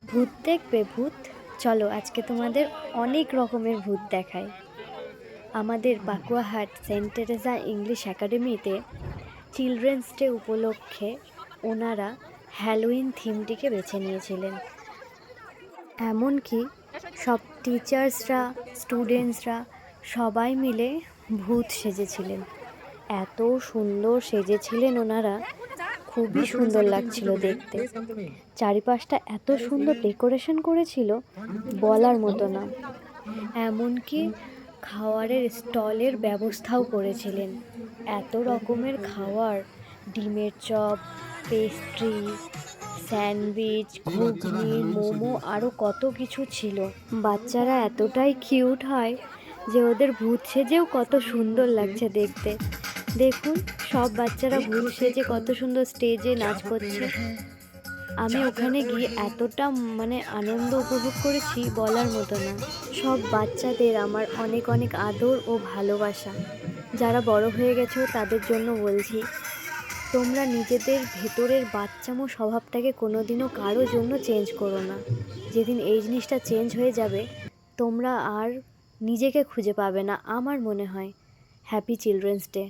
ভূত দেখবে ভূত? চলো আজকে তোমাদের অনেক রকমের ভূত দেখাই। আমাদের বাকুয়াহাট সেন্ট টেরেসা ইংলিশ একাডেমিতে চিলড্রেন্স ডে উপলক্ষে ওনারা হ্যালোইন থিমটিকে বেছে নিয়েছিলেন। এমনকি সব টিচার্সরা, স্টুডেন্টসরা সবাই মিলে ভূত সেজেছিলেন। এত সুন্দর সেজেছিলেন ওনারা, খুবই সুন্দর লাগছিল দেখতে। চারিপাশটা এত সুন্দর ডেকোরেশন করেছিল, বলার মতো না। এমনকি খাওয়ারের স্টলের ব্যবস্থাও করেছিলেন। এত রকমের খাওয়ার, ডিমের চপ, পেস্ট্রি, স্যান্ডউইচ, ঘুগনি, মোমো, আরও কত কিছু ছিল। বাচ্চারা এতটাই কিউট হয় যে ওদের ভূত সেজেও কত সুন্দর লাগছে দেখতে। দেখুন, সব বাচ্চারা ভূত সেজে কত সুন্দর স্টেজে নাচ করছে। আমি ওখানে গিয়ে এতটা আনন্দ উপভোগ করেছি, বলার মতো না। সব বাচ্চাদের আমার অনেক অনেক আদর ও ভালোবাসা। যারা বড় হয়ে গেছো তাদের জন্য বলছি, তোমরা নিজেদের ভেতরের বাচ্চামো স্বভাবটাকে কোনোদিনও কারোর জন্য চেঞ্জ করো না। যেদিন এই জিনিসটা চেঞ্জ হয়ে যাবে, তোমরা আর নিজেকে খুঁজে পাবে না আমার মনে হয়। Happy children's day.